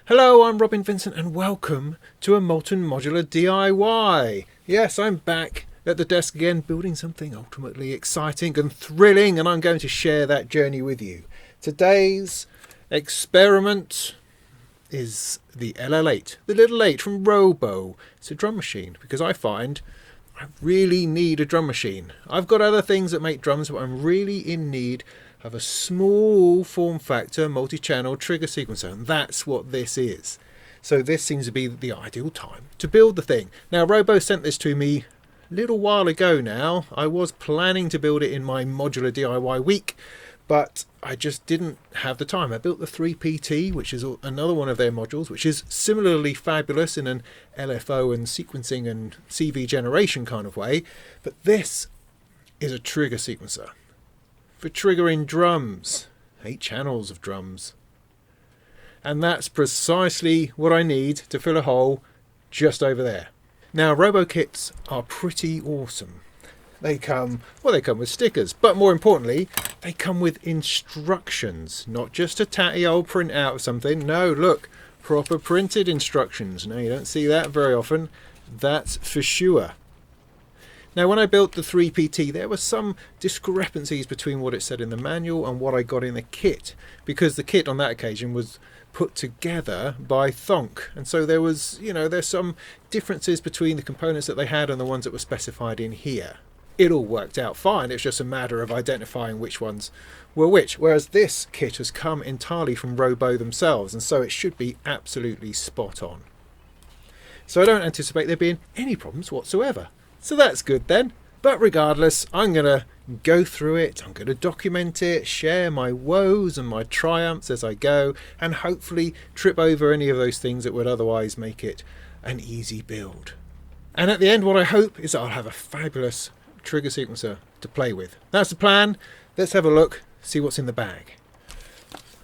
Hello, I'm Robin Vincent and welcome to a Molten Modular DIY. Yes, I'm back at the desk again building something ultimately exciting and thrilling, and I'm going to share that journey with you. Today's experiment is the LL8, the little 8 from Robaux. It's a drum machine because I find I really need a drum machine. I've got other things that make drums, but I'm really in need of a small form factor multi-channel trigger sequencer, and that's what this is. So this seems to be the ideal time to build the thing. Now Robaux sent this to me a little while ago now. I was planning to build it in my modular DIY week, but I just didn't have the time. I built the 3PT, which is another one of their modules, which is similarly fabulous in an LFO and sequencing and CV generation kind of way, but this is a trigger sequencer for triggering drums, 8 channels of drums. And that's precisely what I need to fill a hole just over there. Now, Robaux kits are pretty awesome. They come with stickers, but more importantly, they come with instructions, not just a tatty old printout of something. No, look, proper printed instructions. Now, you don't see that very often. That's for sure. Now, when I built the 3PT, there were some discrepancies between what it said in the manual and what I got in the kit, because the kit on that occasion was put together by Thonk, and so there was, there's some differences between the components that they had and the ones that were specified in here. It all worked out fine. It's just a matter of identifying which ones were which, whereas this kit has come entirely from Robaux themselves, and so it should be absolutely spot on. So I don't anticipate there being any problems whatsoever. So that's good then. But regardless, I'm going to go through it, I'm going to document it, share my woes and my triumphs as I go, and hopefully trip over any of those things that would otherwise make it an easy build. And at the end, what I hope is that I'll have a fabulous trigger sequencer to play with. That's the plan. Let's have a look, see what's in the bag.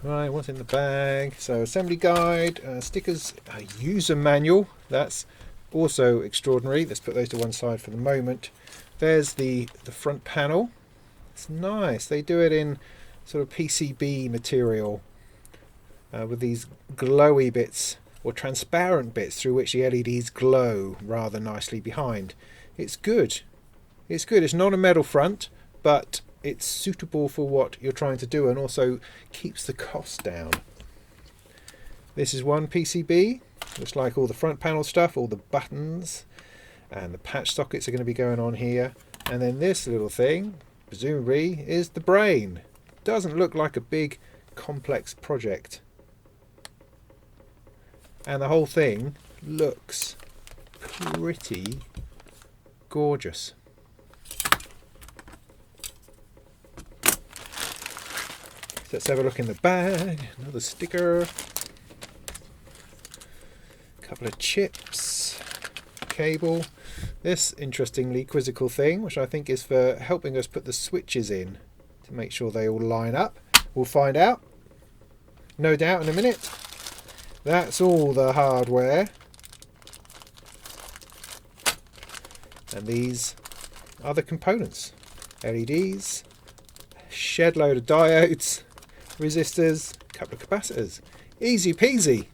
Right, what's in the bag? So assembly guide, stickers, a user manual. That's also extraordinary. Let's put those to one side for the moment. There's the front panel. It's nice. They do it in sort of PCB material with these glowy bits or transparent bits through which the LEDs glow rather nicely behind. It's good. It's good. It's not a metal front, but it's suitable for what you're trying to do and also keeps the cost down. This is one PCB. Looks like all the front panel stuff, all the buttons and the patch sockets are going to be going on here. And then this little thing, presumably, is the brain. Doesn't look like a big complex project. And the whole thing looks pretty gorgeous. Let's have a look in the bag. Another sticker. Couple of chips, cable, this interestingly quizzical thing, which I think is for helping us put the switches in to make sure they all line up. We'll find out, no doubt, in a minute. That's all the hardware, and these are the components: LEDs, shed load of diodes, resistors, a couple of capacitors. Easy peasy.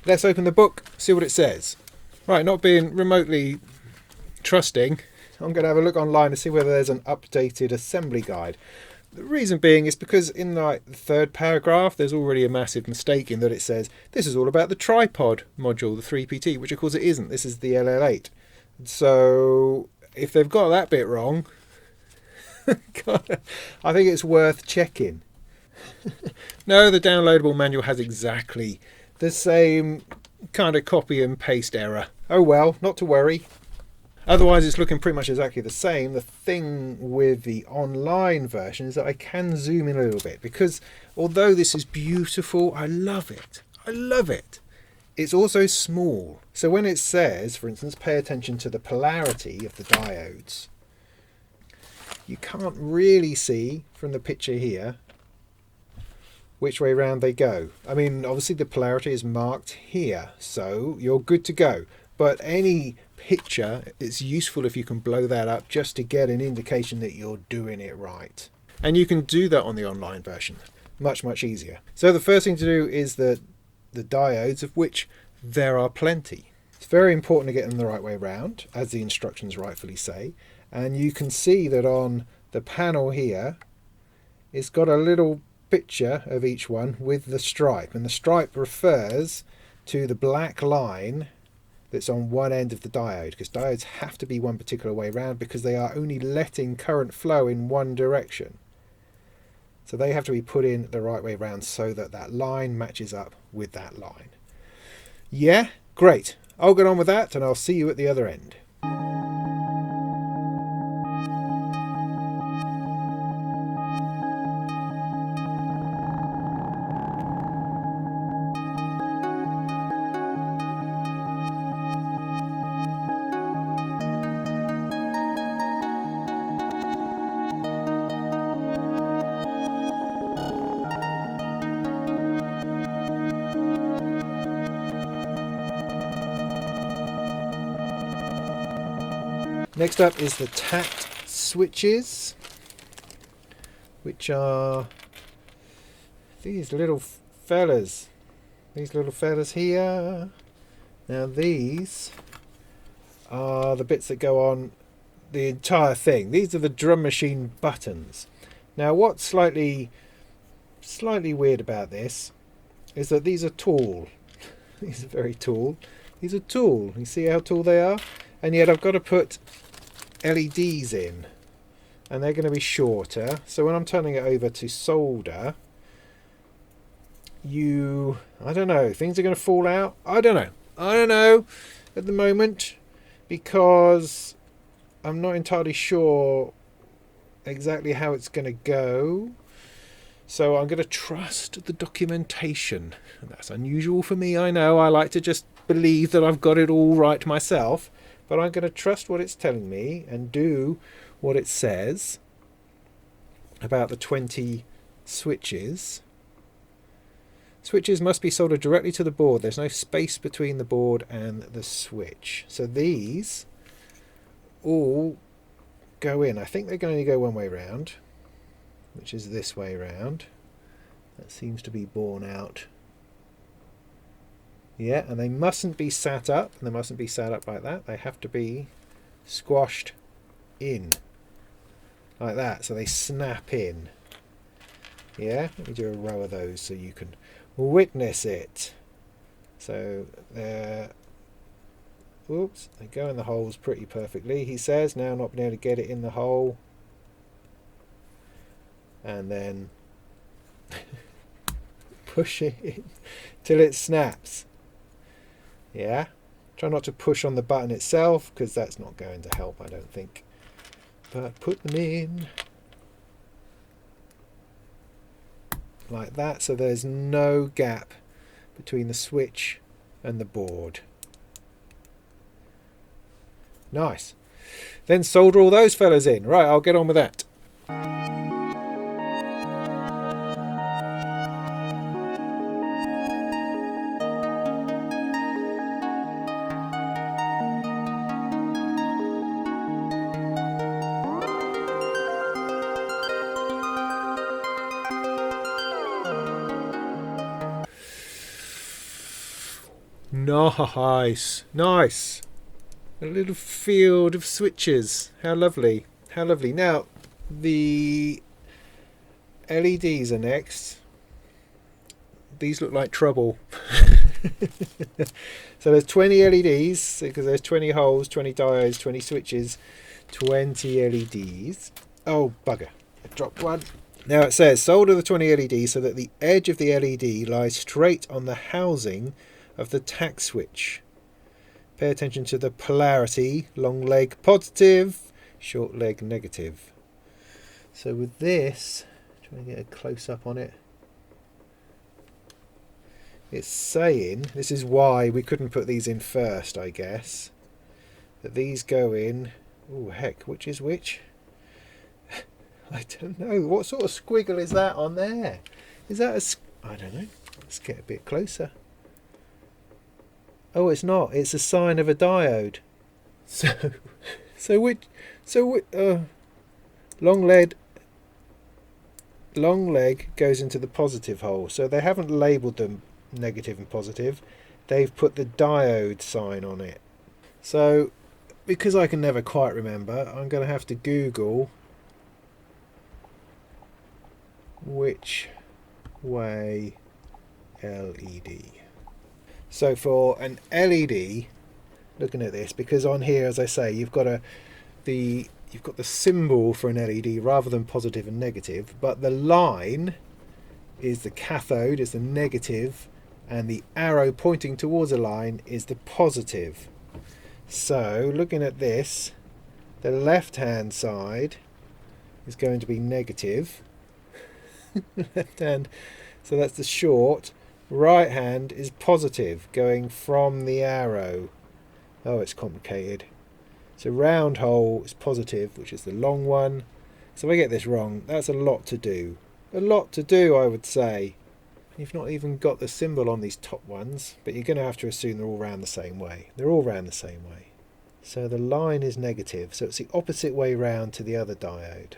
Let's open the book, see what it says. Right, not being remotely trusting, I'm going to have a look online to see whether there's an updated assembly guide. The reason being is because in the third paragraph there's already a massive mistake in that it says this is all about the tripod module, the 3PT, which of course it isn't. This is the LL8. So if they've got that bit wrong, I think it's worth checking. No, the downloadable manual has exactly the same kind of copy and paste error. Oh well, not to worry. Otherwise it's looking pretty much exactly the same. The thing with the online version is that I can zoom in a little bit, because although this is beautiful, I love it. I love it. It's also small. So when it says, for instance, pay attention to the polarity of the diodes, you can't really see from the picture here which way round they go. I mean, obviously the polarity is marked here, so you're good to go. But any picture, it's useful if you can blow that up just to get an indication that you're doing it right. And you can do that on the online version. much easier. So the first thing to do is the diodes, of which there are plenty. It's very important to get them the right way round, as the instructions rightfully say. And you can see that on the panel here, it's got a little picture of each one with the stripe, and the stripe refers to the black line that's on one end of the diode, because diodes have to be one particular way round because they are only letting current flow in one direction. So they have to be put in the right way round so that that line matches up with that line. Yeah, great. I'll get on with that and I'll see you at the other end. Next up is the Tact Switches, which are these little fellas. These little fellas here. Now these are the bits that go on the entire thing. These are the drum machine buttons. Now what's slightly weird about this is that these are tall. These are very tall. These are tall. You see how tall they are? And yet I've got to put LEDs in, and they're going to be shorter. So when I'm turning it over to solder, I don't know, things are going to fall out. I don't know at the moment, because I'm not entirely sure exactly how it's going to go. So I'm going to trust the documentation. That's unusual for me, I know. I like to just believe that I've got it all right myself. But I'm going to trust what it's telling me and do what it says about the 20 switches. Switches must be soldered directly to the board. There's no space between the board and the switch. So these all go in. I think they can only go one way round, which is this way round. That seems to be borne out. Yeah, and they mustn't be sat up. They mustn't be sat up like that. They have to be squashed in like that, so they snap in. Yeah, let me do a row of those so you can witness it. So they're, oops, they go in the holes pretty perfectly, he says. Now not being able to get it in the hole, and then push it in till it snaps. Yeah, try not to push on the button itself, because that's not going to help, I don't think. But put them in like that, so there's no gap between the switch and the board. Nice. Then solder all those fellas in. Right, I'll get on with that. Nice. A little field of switches. How lovely. Now, the LEDs are next. These look like trouble. So there's 20 LEDs, because there's 20 holes, 20 diodes, 20 switches, 20 LEDs. Oh, bugger. I dropped one. Now it says, solder the 20 LEDs so that the edge of the LED lies straight on the housing of the tact switch. Pay attention to the polarity, long leg positive, short leg negative. So with this, trying to get a close up on it, it's saying, this is why we couldn't put these in first, I guess, that these go in, oh heck, which is which? I don't know, what sort of squiggle is that on there? Is that I don't know, let's get a bit closer. Oh, it's not. It's a sign of a diode. So which long lead long leg goes into the positive hole. So they haven't labelled them negative and positive. They've put the diode sign on it. So because I can never quite remember, I'm going to have to Google which way LED. So for an LED, looking at this, because on here, as I say, you've got the symbol for an LED rather than positive and negative, but the line is the cathode, is the negative, and the arrow pointing towards a line is the positive. So looking at this, the left hand side is going to be negative. Left hand, so that's the short. Right hand is positive, going from the arrow. Oh, it's complicated. So round hole is positive, which is the long one. So if I get this wrong, that's a lot to do. A lot to do, I would say. You've not even got the symbol on these top ones, but you're going to have to assume they're all round the same way. They're all round the same way. So the line is negative, so it's the opposite way round to the other diode.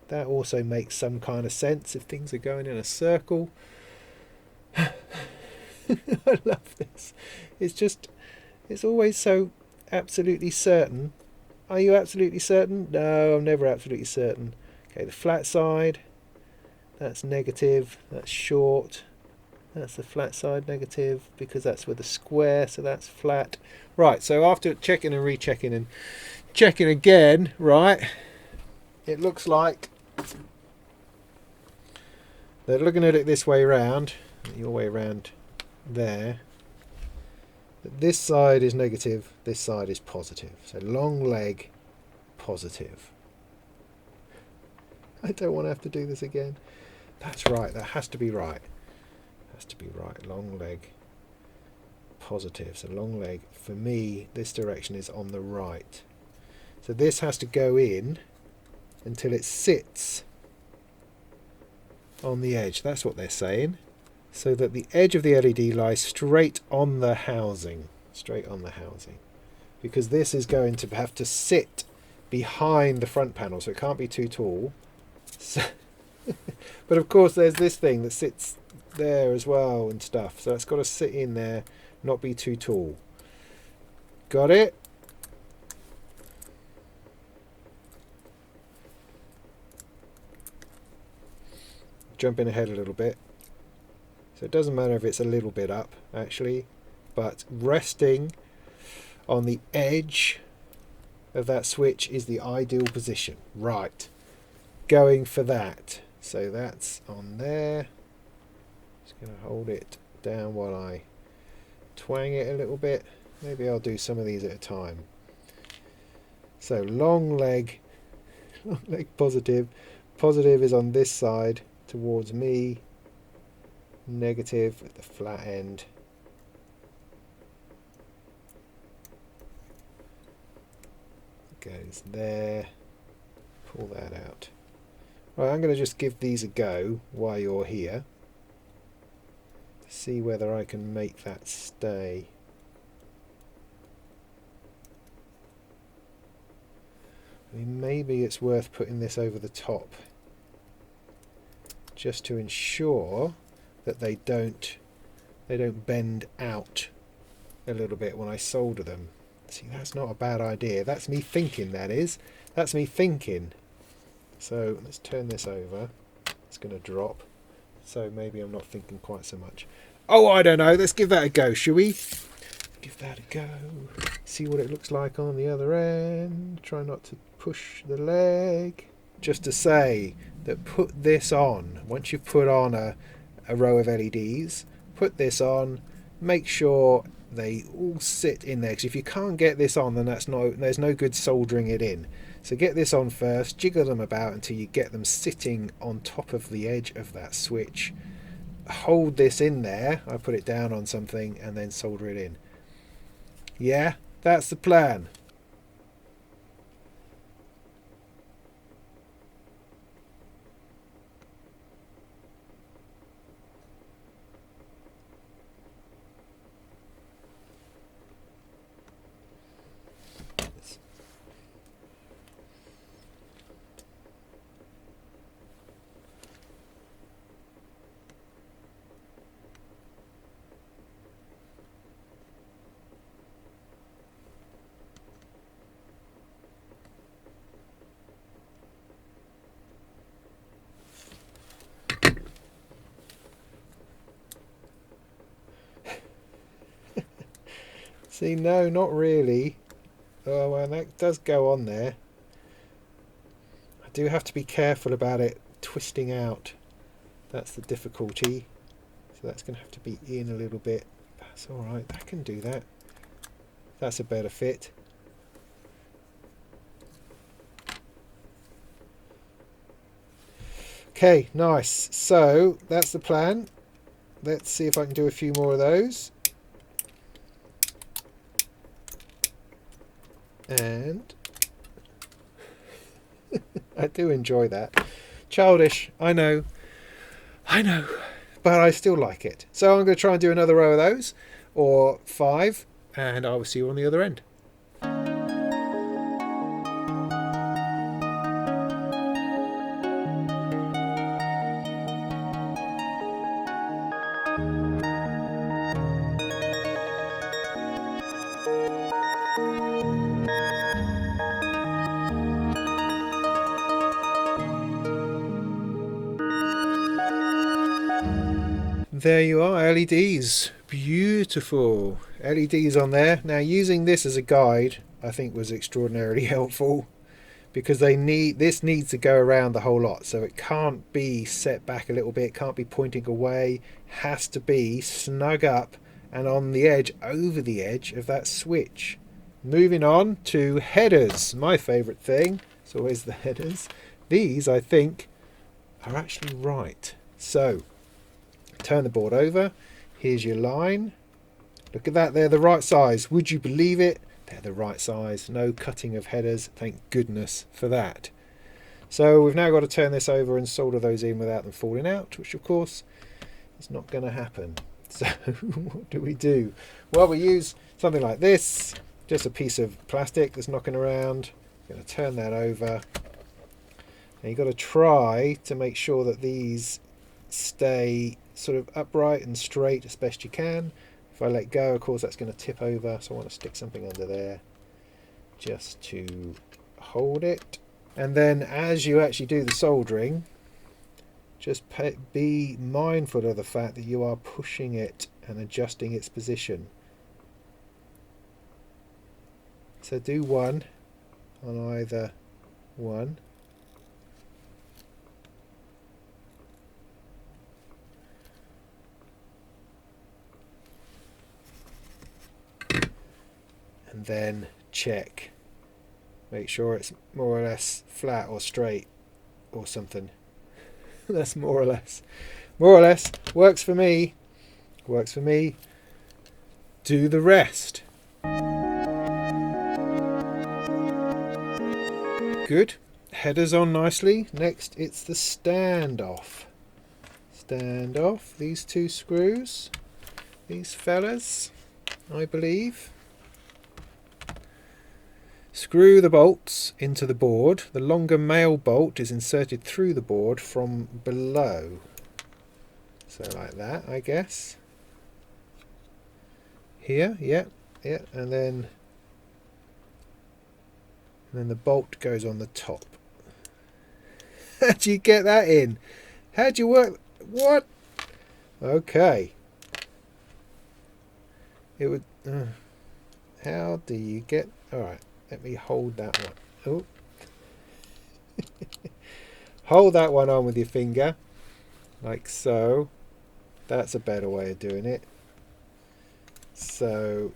That also makes some kind of sense if things are going in a circle. I love this. It's always so absolutely certain. Are you absolutely certain? No, I'm never absolutely certain. Okay, the flat side, that's negative, that's short. That's the flat side negative because that's with a square, so that's flat. Right, so after checking and rechecking and checking again, right, it looks like they're looking at it this way round, your way round there. But this side is negative, this side is positive. So long leg, positive. I don't want to have to do this again. That's right, that has to be right. Has to be right. Long leg, positive. So long leg, for me, this direction is on the right. So this has to go in until it sits on the edge. That's what they're saying. So that the edge of the LED lies straight on the housing. Straight on the housing. Because this is going to have to sit behind the front panel, so it can't be too tall. So but of course there's this thing that sits there as well and stuff, so it's got to sit in there, not be too tall. Got it? Jumping ahead a little bit. So it doesn't matter if it's a little bit up actually, but resting on the edge of that switch is the ideal position. Right, going for that. So that's on there. Just going to hold it down while I twang it a little bit. Maybe I'll do some of these at a time. So long leg positive. Positive is on this side towards me. Negative at the flat end. Goes there. Pull that out. Right, I'm going to just give these a go while you're here. See whether I can make that stay. I mean, maybe it's worth putting this over the top just to ensure that they don't bend out a little bit when I solder them. See, that's not a bad idea. That's me thinking, that is. That's me thinking. So let's turn this over. It's going to drop. So maybe I'm not thinking quite so much. Oh, I don't know. Let's give that a go, shall we? Give that a go. See what it looks like on the other end. Try not to push the leg. Just to say that put this on. Once you've put on a row of LEDs, put this on. Make sure they all sit in there. Because if you can't get this on, then there's no good soldering it in. So get this on first, jiggle them about until you get them sitting on top of the edge of that switch. Hold this in there, I put it down on something and then solder it in. Yeah, that's the plan. See, no, not really. Oh, well, that does go on there. I do have to be careful about it twisting out. That's the difficulty. So that's going to have to be in a little bit. That's alright, I can do that. That's a better fit. Okay, nice. So that's the plan. Let's see if I can do a few more of those. And I do enjoy that. Childish, I know, but I still like it. So I'm going to try and do another row of those, or 5, and I will see you on the other end. There you are, LEDs. Beautiful LEDs on there. Now, using this as a guide I think was extraordinarily helpful, because this needs to go around the whole lot, so it can't be set back a little bit, can't be pointing away, has to be snug up and on the edge, over the edge of that switch. Moving on to headers, my favourite thing. It's always the headers. These, I think, are actually right. So turn the board over, here's your line. Look at that, they're the right size. Would you believe it? They're the right size. No cutting of headers, thank goodness for that. So we've now got to turn this over and solder those in without them falling out, which of course is not going to happen. So what do? Well, we use something like this, just a piece of plastic that's knocking around. Going to turn that over. And you've got to try to make sure that these stay sort of upright and straight as best you can. If I let go, of course, that's going to tip over, so I want to stick something under there just to hold it. And then as you actually do the soldering, just be mindful of the fact that you are pushing it and adjusting its position. So do one on either one. And then check. Make sure it's more or less flat or straight or something. That's more or less. More or less. Works for me. Works for me. Do the rest. Good. Headers on nicely. Next it's the standoff. Stand off these two screws. These fellas, I believe. Screw the bolts into the board. The longer male bolt is inserted through the board from below. So like that, I guess. Here, yeah. And then the bolt goes on the top. How'd you get that in? How'd you work? What? Okay. It would. How do you get? All right. Let me hold that one. Oh. Hold that one on with your finger, like so. That's a better way of doing it. So,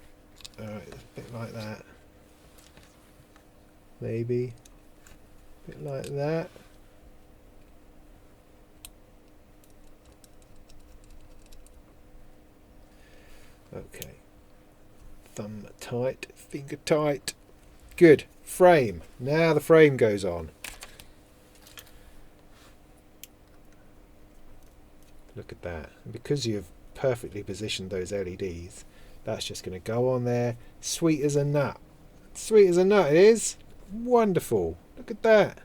alright, a bit like that. Maybe. A bit like that. Okay. Thumb tight, finger tight. Good. Frame. Now the frame goes on. Look at that. And because you've perfectly positioned those LEDs, that's just going to go on there. Sweet as a nut. Sweet as a nut it is. Wonderful. Look at that.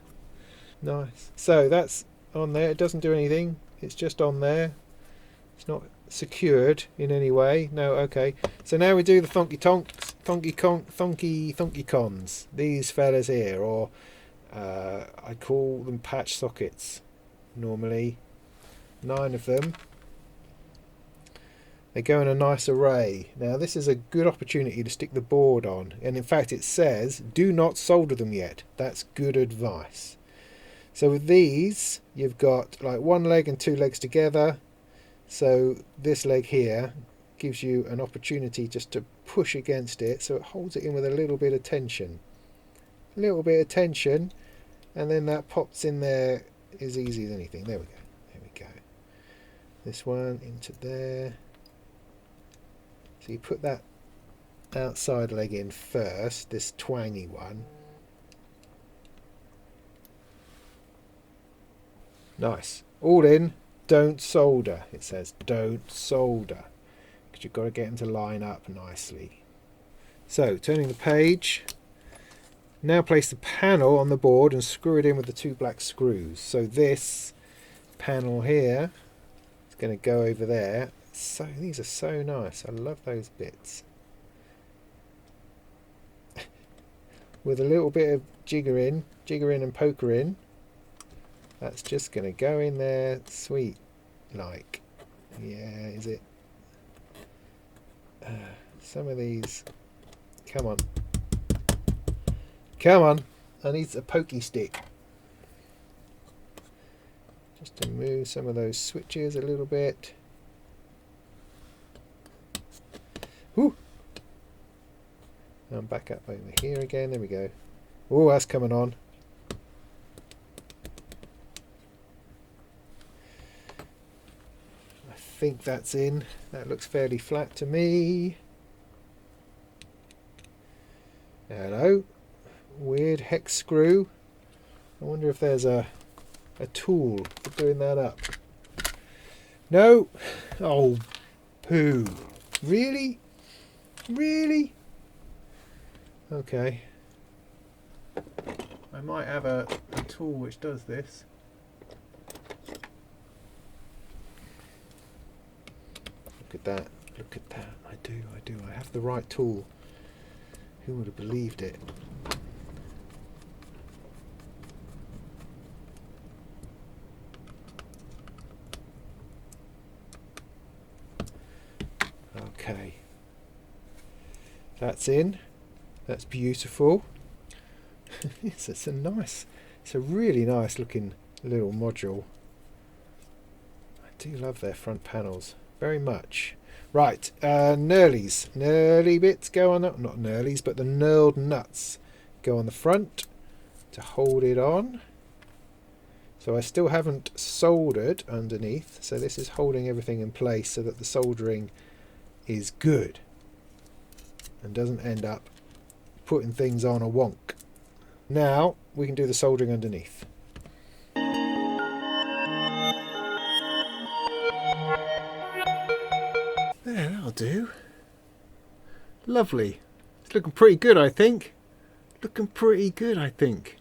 Nice. So that's on there. It doesn't do anything. It's just on there. It's not secured in any way. No, okay. So now we do the Thonkiconns. These fellas here, or I call them patch sockets normally. 9 of them. They go in a nice array. Now this is a good opportunity to stick the board on, and in fact it says do not solder them yet. That's good advice. So with these you've got like one leg and two legs together, so this leg here gives you an opportunity just to push against it so it holds it in with a little bit of tension. A little bit of tension, and then that pops in there as easy as anything. There we go. There we go. This one into there. So you put that outside leg in first, this twangy one. Nice. All in. Don't solder. It says don't solder, because you've got to get them to line up nicely. So turning the page. Now place the panel on the board and screw it in with the two black screws. So this panel here is going to go over there. So these are so nice. I love those bits. With a little bit of jigger in and poker in. That's just going to go in there sweet like. Yeah, is it? Some of these. Come on. Come on. I need a pokey stick. Just to move some of those switches a little bit. Whoo! I'm back up over here again. There we go. Oh, that's coming on. I think that's in. That looks fairly flat to me. Hello. Weird hex screw. I wonder if there's a tool for doing that up. No. Oh, poo. Really? Really? Okay. I might have a tool which does this. Look at that. Look at that. I do. I have the right tool. Who would have believed it? Okay. That's in. That's beautiful. It's a really nice looking little module. I do love their front panels very much. Right, knurly bits go on, not knurlies, but the knurled nuts go on the front to hold it on. So I still haven't soldered underneath, so this is holding everything in place so that the soldering is good and doesn't end up putting things on a wonk. Now we can do the soldering underneath. There, that'll do. Lovely. It's looking pretty good, I think. Looking pretty good, I think.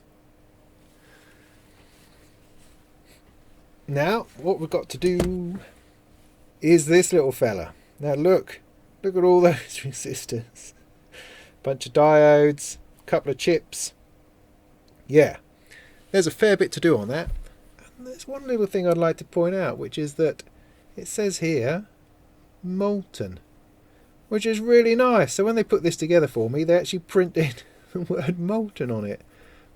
Now, what we've got to do is this little fella. Now look at all those resistors. Bunch of diodes, couple of chips. Yeah, there's a fair bit to do on that. And there's one little thing I'd like to point out, which is that it says here molten, which is really nice. So when they put this together for me, they actually printed the word molten on it,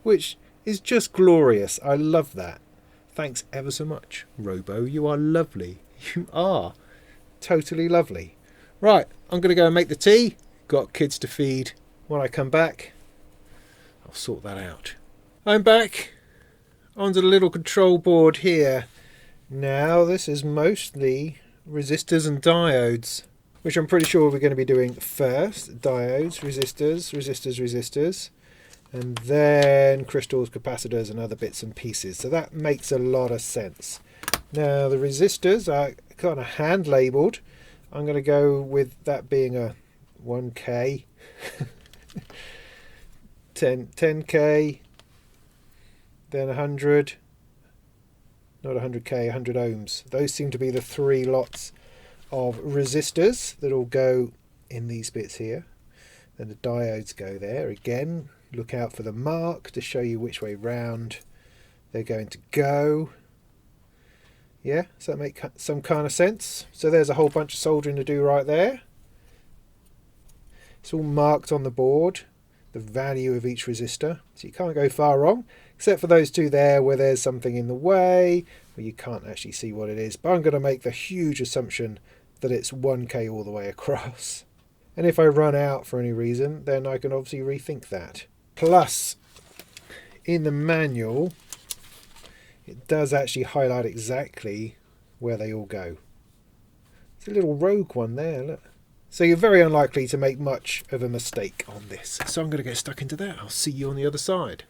which is just glorious. I love that. Thanks ever so much, Robaux. You are lovely. You are totally lovely. Right, I'm going to go and make the tea. Got kids to feed. When I come back, I'll sort that out. I'm back onto the little control board here. Now this is mostly resistors and diodes, which I'm pretty sure we're going to be doing first. Diodes, resistors, and then crystals, capacitors and other bits and pieces. So that makes a lot of sense. Now the resistors are kind of hand labelled. I'm going to go with that being a 1K, 10K, then 100, not 100K, 100 ohms. Those seem to be the three lots of resistors that all go in these bits here. Then the diodes go there. Again, look out for the mark to show you which way round they're going to go. Yeah, does that make some kind of sense? So there's a whole bunch of soldering to do right there. It's all marked on the board, the value of each resistor, so you can't go far wrong, except for those two there where there's something in the way, where you can't actually see what it is. But I'm going to make the huge assumption that it's 1K all the way across. And if I run out for any reason, then I can obviously rethink that. Plus, in the manual, it does actually highlight exactly where they all go. It's a little rogue one there, look. So you're very unlikely to make much of a mistake on this. So I'm going to get stuck into that. I'll see you on the other side.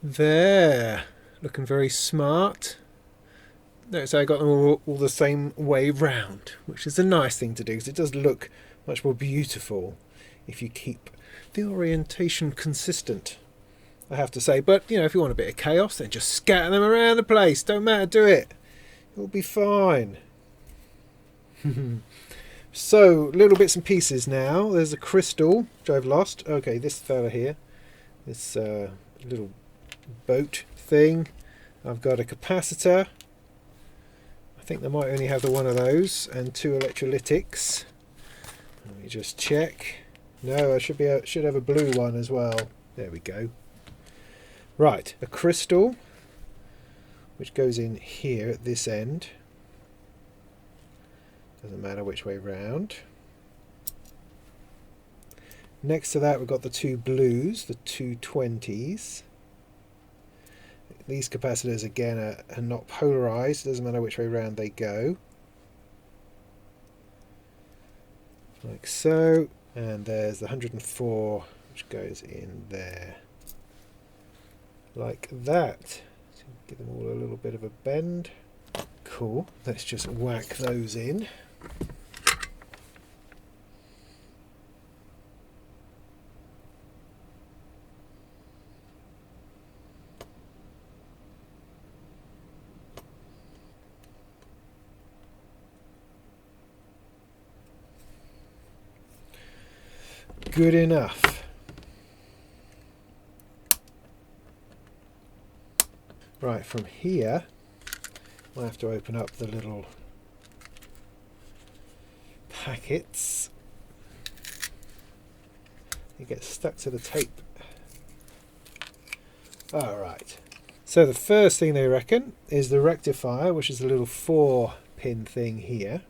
There, looking very smart. Notice I got them all the same way round, which is a nice thing to do because it does look much more beautiful if you keep the orientation consistent, I have to say. But you know, if you want a bit of chaos, then just scatter them around the place. Don't matter, do it. It'll be fine. So, little bits and pieces now. There's a crystal, which I've lost. Okay, this fella here. This little boat thing. I've got a capacitor. I think they might only have the one of those, and two electrolytics. Let me just check. No, I should have a blue one as well. There we go. Right, a crystal, which goes in here at this end. Doesn't matter which way round. Next to that we've got the two blues, the 220s. These capacitors again are not polarized, doesn't matter which way round they go. Like so. And there's the 104 which goes in there. Like that. So give them all a little bit of a bend. Cool. Let's just whack those in. Good enough. Right, from here I have to open up the little packets. It gets stuck to the tape. Alright, so the first thing they reckon is the rectifier, which is a little 4-pin thing here.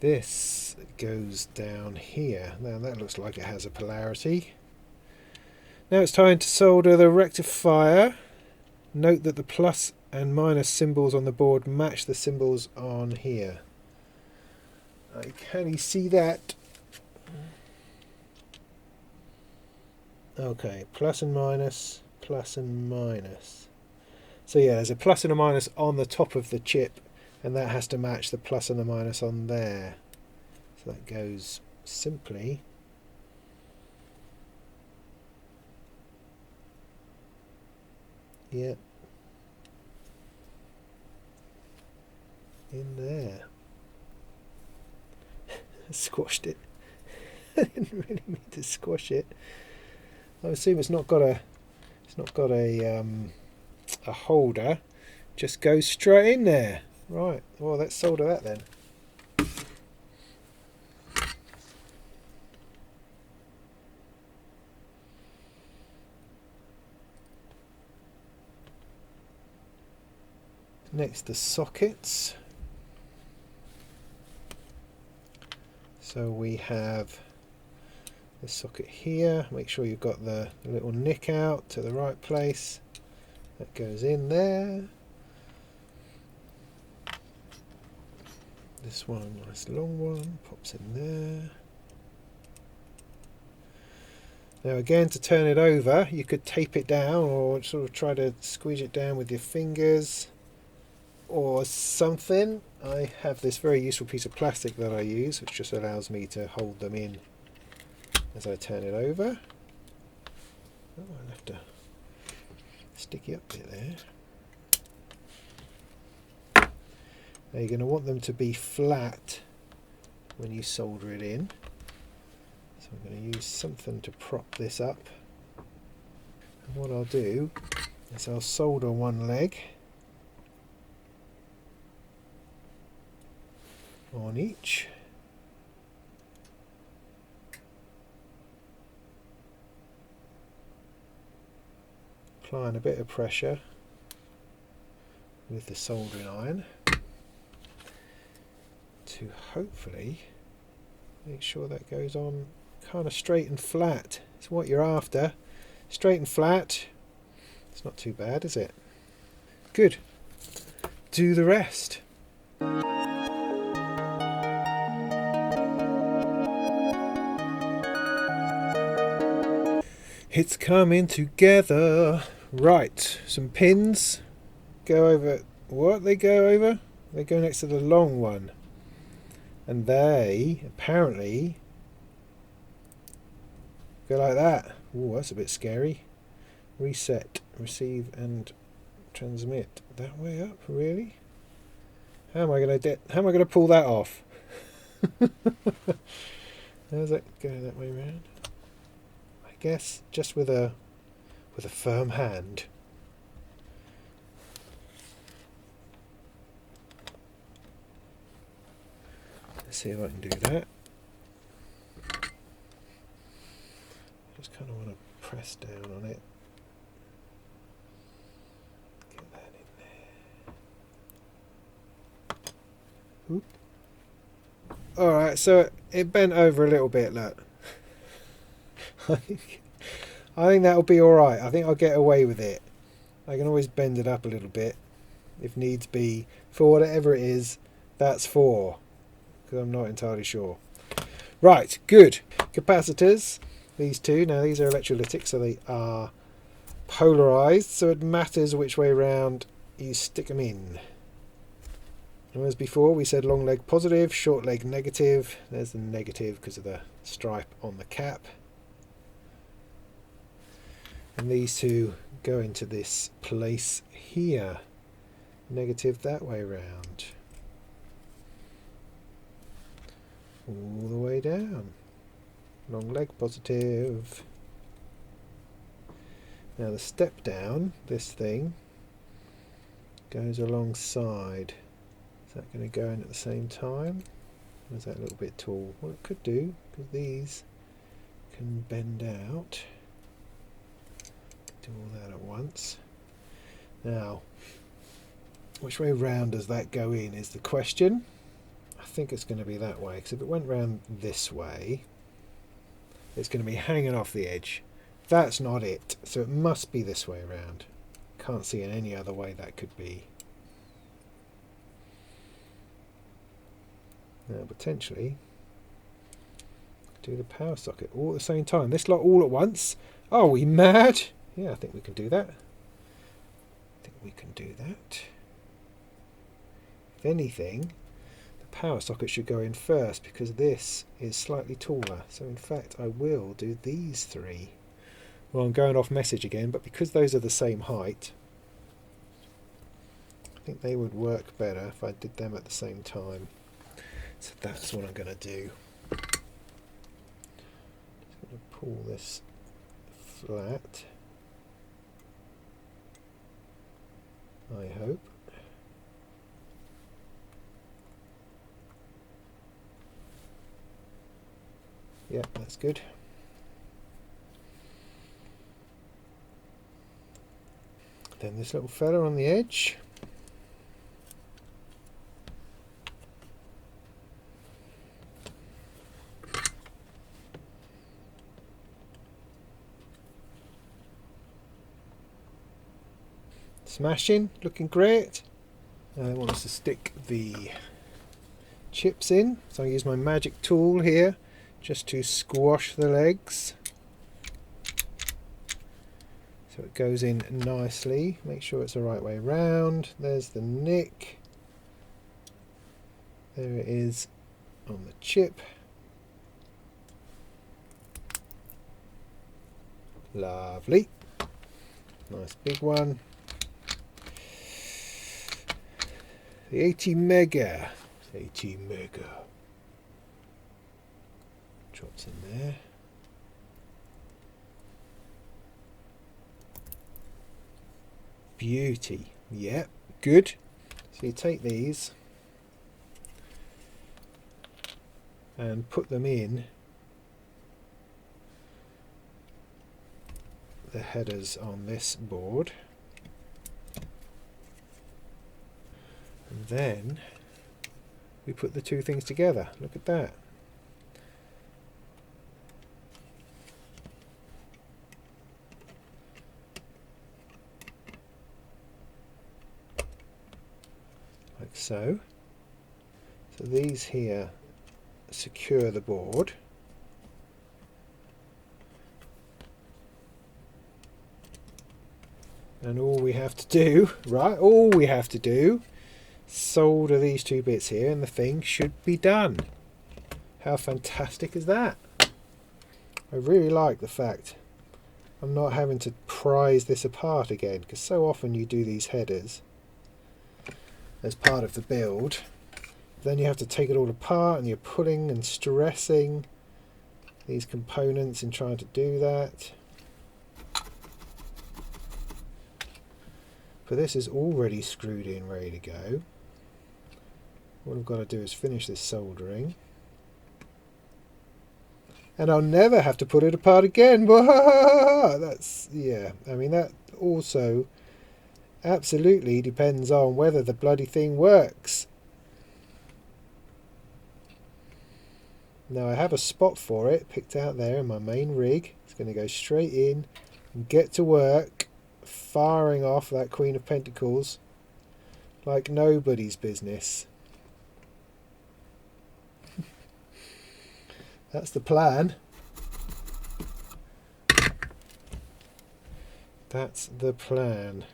This goes down here. Now that looks like it has a polarity. Now it's time to solder the rectifier. Note that the plus and minus symbols on the board match the symbols on here. Can you see that? Okay, plus and minus, plus and minus. So yeah, there's a plus and a minus on the top of the chip, and that has to match the plus and the minus on there. So that goes simply in there. Squashed it. I didn't really mean to squash it. I assume it's not got a holder. Just goes straight in there. Right. Well, let's solder that then. Next, the sockets. So we have this socket here. Make sure you've got the little nick out to the right place. That goes in there. This one, nice long one, pops in there. Now again, to turn it over, you could tape it down or sort of try to squeeze it down with your fingers or something. I have this very useful piece of plastic that I use, which just allows me to hold them in as I turn it over. Oh, I left a sticky up bit there. Now you're going to want them to be flat when you solder it in. So I'm going to use something to prop this up. And what I'll do is I'll solder one leg on each. Applying a bit of pressure with the soldering iron to hopefully make sure that goes on kind of straight and flat. It's what you're after. Straight and flat. It's not too bad, is it? Good. Do the rest. It's coming together. Right, some pins go over. What they go over? They go next to the long one. And they apparently go like that. Oh, that's a bit scary. Reset, receive and transmit. That way up, really? How am I going to pull that off? How does that go that way around? I guess just with a firm hand. Let's see if I can do that. Just kind of want to press down on it. Get that in there. Oop. Alright, so it bent over a little bit, look. I think that'll be alright. I think I'll get away with it. I can always bend it up a little bit if needs be for whatever it is that's for, because I'm not entirely sure. Right, good. Capacitors, these two. Now these are electrolytic, so they are polarized, so it matters which way round you stick them in. And as before, we said long leg positive, short leg negative. There's the negative because of the stripe on the cap. And these two go into this place here. Negative that way round. All the way down. Long leg positive. Now the step down, this thing, goes alongside. Is that going to go in at the same time? Or is that a little bit tall? Well, it could do, because these can bend out. Do all that at once. Now, which way round does that go in is the question. I think it's going to be that way, because if it went round this way, it's going to be hanging off the edge. That's not it, so it must be this way around. Can't see in any other way that could be. Now potentially do the power socket all at the same time. This lot all at once. Are we mad? Yeah, I think we can do that. If anything, the power socket should go in first because this is slightly taller. So in fact I will do these three. Well, I'm going off message again, but because those are the same height, I think they would work better if I did them at the same time. So that's what I'm going to do. Just going to pull this flat, I hope. Yeah, that's good. Then this little fella on the edge. Smashing, looking great. I want us to stick the chips in, so I use my magic tool here just to squash the legs so it goes in nicely. Make sure it's the right way round. There's the nick, there it is on the chip. Lovely, nice big one. The 80 mega. 80 mega. Drops in there. Beauty. Yep, good. So you take these and put them in the headers on this board. And then we put the two things together. Look at that. Like so. So these here secure the board. And all we have to do, right, all we have to do, solder these two bits here and the thing should be done. How fantastic is that? I really like the fact I'm not having to prise this apart again, because so often you do these headers as part of the build, then you have to take it all apart and you're pulling and stressing these components in trying to do that. But this is already screwed in, ready to go. What I've got to do is finish this soldering. And I'll never have to put it apart again. That's, yeah, I mean, that also absolutely depends on whether the bloody thing works. Now I have a spot for it picked out there in my main rig. It's going to go straight in and get to work firing off that Queen of Pentacles like nobody's business. That's the plan. That's the plan.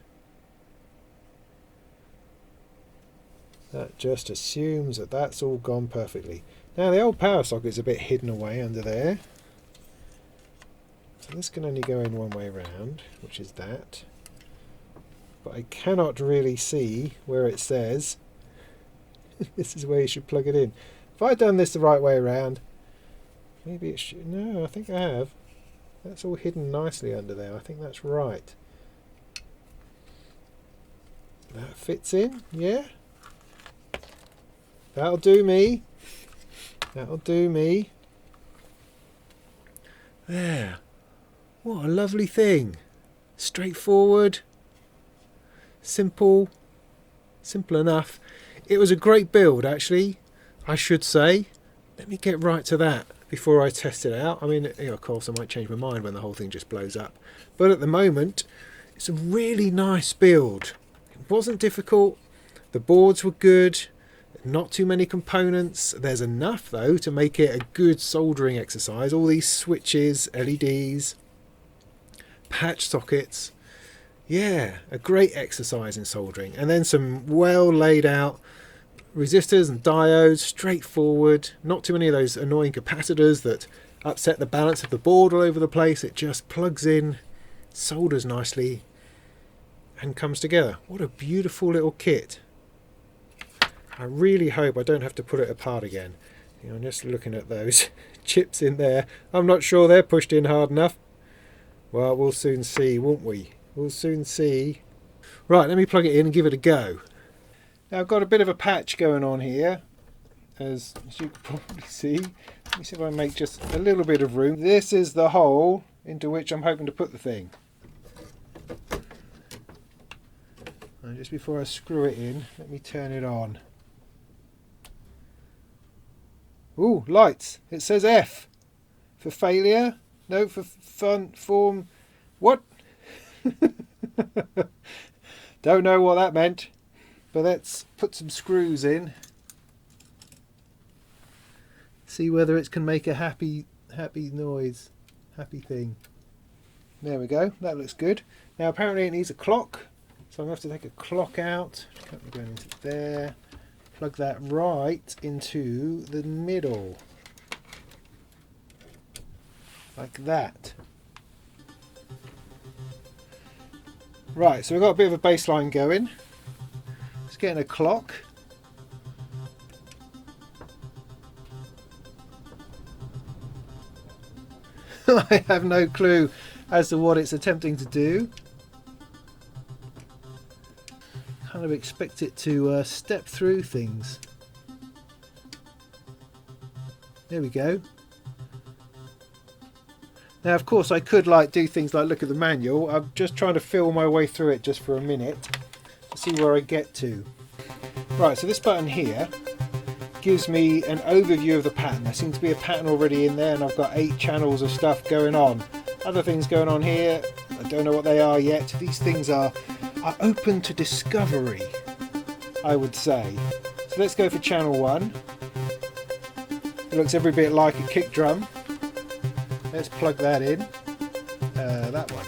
That just assumes that that's all gone perfectly. Now the old power socket's a bit hidden away under there. So this can only go in one way round, which is that. But I cannot really see where it says this is where you should plug it in. If I'd done this the right way around, maybe it should. No, I think I have. That's all hidden nicely under there. I think that's right. That fits in, yeah? That'll do me. That'll do me. There. What a lovely thing. Straightforward. Simple. Simple enough. It was a great build, actually, I should say. Let me get right to that before I test it out. I mean, you know, of course, I might change my mind when the whole thing just blows up. But at the moment, it's a really nice build. It wasn't difficult. The boards were good. Not too many components. There's enough, though, to make it a good soldering exercise. All these switches, LEDs, patch sockets. Yeah, a great exercise in soldering. And then some well laid out resistors and diodes, straightforward. Not too many of those annoying capacitors that upset the balance of the board all over the place. It just plugs in, solders nicely, and comes together. What a beautiful little kit. I really hope I don't have to put it apart again. You know, I'm just looking at those chips in there. I'm not sure they're pushed in hard enough. Well, we'll soon see, won't we? We'll soon see. Right, let me plug it in and give it a go. Now I've got a bit of a patch going on here, as you can probably see. Let me see if I make just a little bit of room. This is the hole into which I'm hoping to put the thing. And just before I screw it in, let me turn it on. Ooh, lights. It says F for failure. No, for fun, form. What? Don't know what that meant, but let's put some screws in. See whether it can make a happy noise, happy thing. There we go, that looks good. Now apparently it needs a clock, so I'm going to have to take a clock out. Going into there, plug that right into the middle. Like that. Right, so we've got a bit of a baseline going. Let's get in a clock. I have no clue as to what it's attempting to do. Kind of expect it to step through things. There we go. Now of course I could do things like look at the manual. I'm just trying to feel my way through it just for a minute to see where I get to. Right, so this button here gives me an overview of the pattern. There seems to be a pattern already in there, and I've got 8 channels of stuff going on. Other things going on here, I don't know what they are yet. These things are open to discovery, I would say. So let's go for channel 1. It looks every bit like a kick drum. Let's plug that in. That one.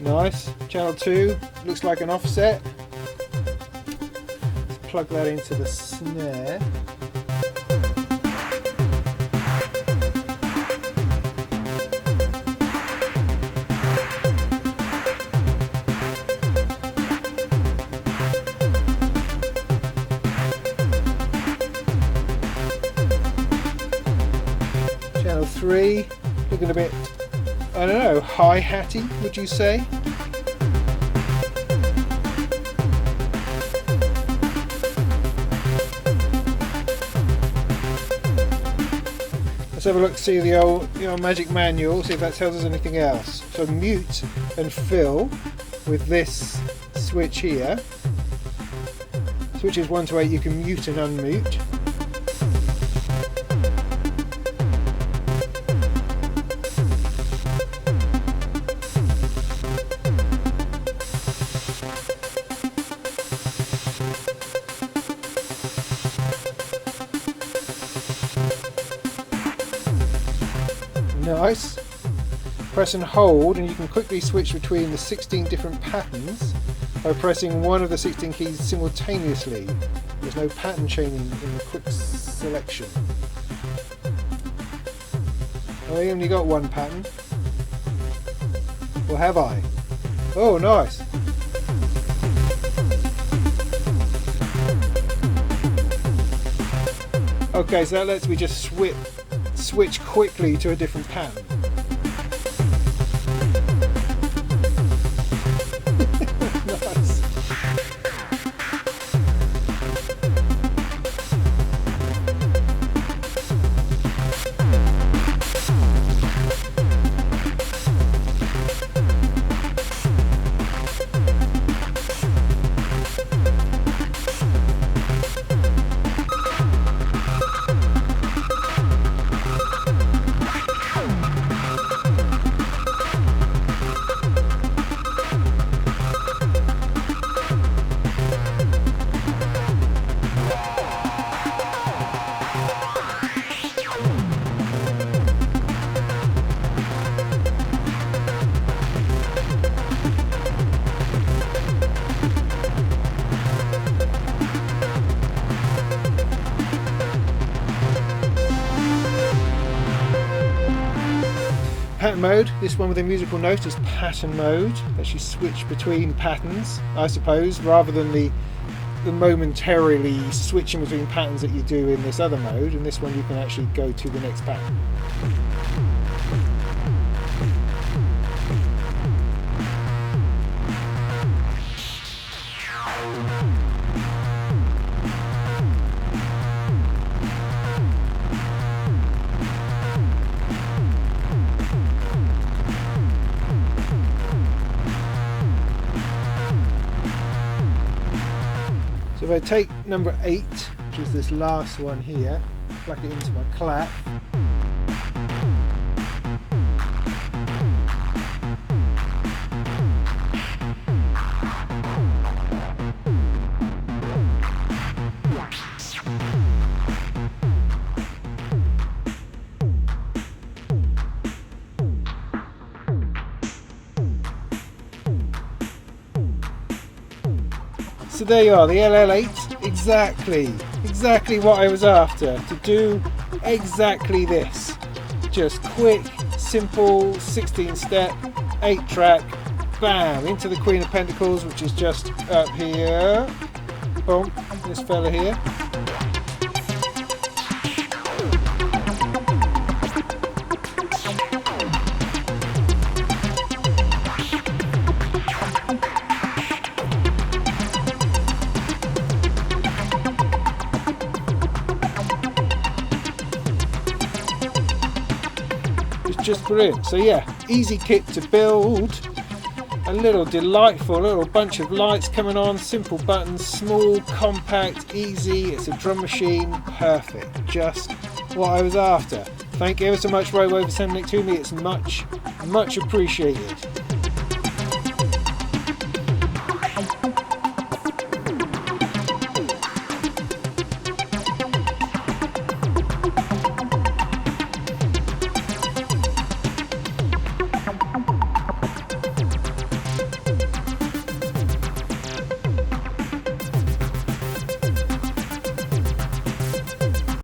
Nice. Channel 2 looks like an offset. Let's plug that into the snare. Channel 3 looking a bit, I don't know, hi-hatty, would you say? Let's have a look, see the old magic manual, see if that tells us anything else. So mute and fill with this switch here. Switches 1 to 8 you can mute and unmute. Nice. Press and hold and you can quickly switch between the 16 different patterns by pressing one of the 16 keys simultaneously. There's no pattern chaining in the quick selection. Oh, I only got one pattern. Or have I? Oh, nice. Okay, so that lets me just switch quickly to a different pattern. Nice. Pattern mode, this one with a musical note is pattern mode. Lets you switch between patterns, I suppose, rather than the momentarily switching between patterns that you do in this other mode. In this one you can actually go to the next pattern. So if I take number 8, which is this last one here. Plug it into my clap. So there you are, the LL8, exactly what I was after, to do exactly this. Just quick, simple, 16-step, 8-track, bam, into the Queen of Pentacles, which is just up here. Boom, this fella here. Just brilliant. So yeah, easy kit to build, a little delightful little bunch of lights coming on, simple buttons, small, compact, easy. It's a drum machine, perfect, just what I was after. Thank you ever so much, Robaux, for sending it to me. It's much appreciated.